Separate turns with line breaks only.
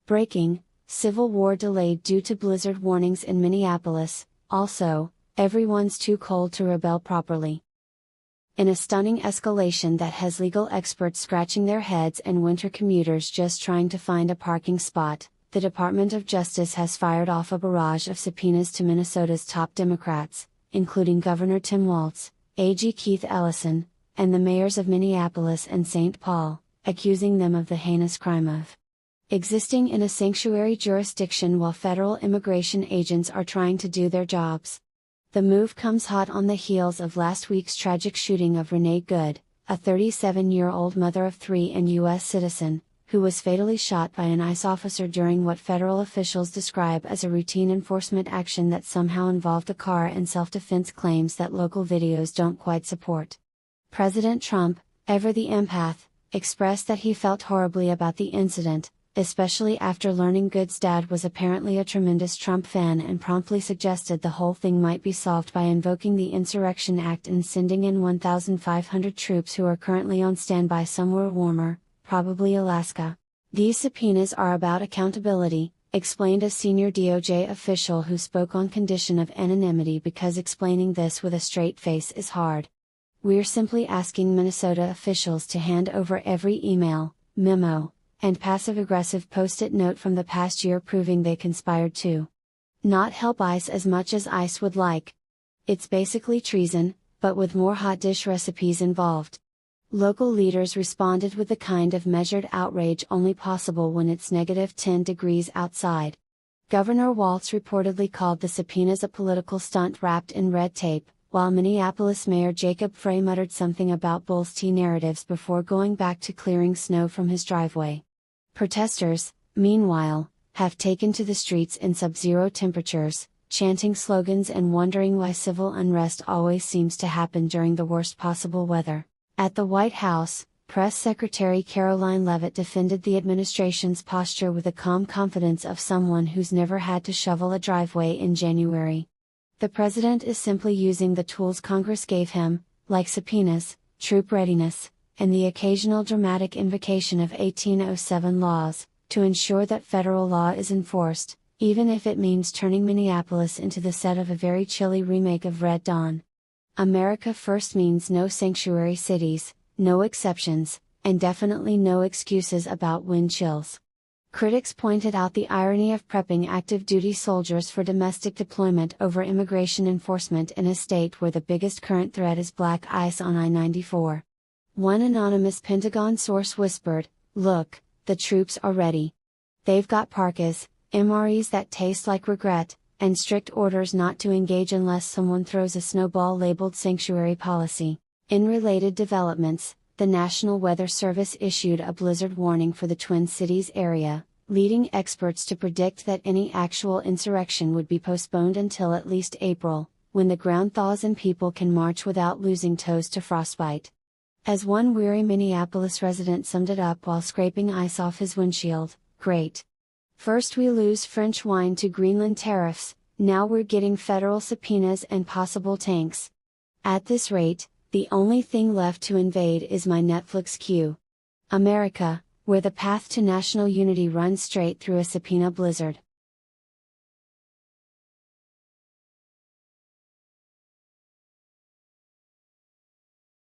Breaking: Civil war delayed due to blizzard warnings in Minneapolis. Also, everyone's too cold to rebel properly. In a stunning escalation that has legal experts scratching their heads and winter commuters just trying to find a parking spot, the Department of Justice has fired off a barrage of subpoenas to Minnesota's top Democrats, including Governor Tim Walz, AG Keith Ellison, and the mayors of Minneapolis and St. Paul, accusing them of the heinous crime of existing in a sanctuary jurisdiction while federal immigration agents are trying to do their jobs. The move comes hot on the heels of last week's tragic shooting of Renee Good, a 37-year-old mother of 3 and U.S. citizen, who was fatally shot by an ICE officer during what federal officials describe as a routine enforcement action that somehow involved a car and self-defense claims that local videos don't quite support. President Trump, ever the empath, expressed that he felt horribly about the incident, especially after learning Good's dad was apparently a tremendous Trump fan, and promptly suggested the whole thing might be solved by invoking the Insurrection Act and sending in 1,500 troops who are currently on standby somewhere warmer, probably Alaska. These subpoenas are about accountability, explained a senior DOJ official who spoke on condition of anonymity because explaining this with a straight face is hard. "We're simply asking Minnesota officials to hand over every email, memo, and passive-aggressive post-it note from the past year proving they conspired to not help ICE as much as ICE would like. It's basically treason, but with more hot dish recipes involved." Local leaders responded with the kind of measured outrage only possible when it's -10 degrees outside. Governor Walz reportedly called the subpoenas a political stunt wrapped in red tape, while Minneapolis Mayor Jacob Frey muttered something about Bulls T narratives before going back to clearing snow from his driveway. Protesters, meanwhile, have taken to the streets in sub-zero temperatures, chanting slogans and wondering why civil unrest always seems to happen during the worst possible weather. At the White House, Press Secretary Caroline Leavitt defended the administration's posture with the calm confidence of someone who's never had to shovel a driveway in January. The president is simply using the tools Congress gave him, like subpoenas, troop readiness, and the occasional dramatic invocation of 1807 laws, to ensure that federal law is enforced, even if it means turning Minneapolis into the set of a very chilly remake of Red Dawn. America First means no sanctuary cities, no exceptions, and definitely no excuses about wind chills. Critics pointed out the irony of prepping active duty soldiers for domestic deployment over immigration enforcement in a state where the biggest current threat is black ice on I-94. One anonymous Pentagon source whispered, "Look, the troops are ready. They've got parkas, MREs that taste like regret, and strict orders not to engage unless someone throws a snowball labeled sanctuary policy." In related developments, the National Weather Service issued a blizzard warning for the Twin Cities area, leading experts to predict that any actual insurrection would be postponed until at least April, when the ground thaws and people can march without losing toes to frostbite. As one weary Minneapolis resident summed it up while scraping ice off his windshield, "Great. First we lose French wine to Greenland tariffs, now we're getting federal subpoenas and possible tanks. At this rate, the only thing left to invade is my Netflix queue." America, where the path to national unity runs straight through a subpoena blizzard.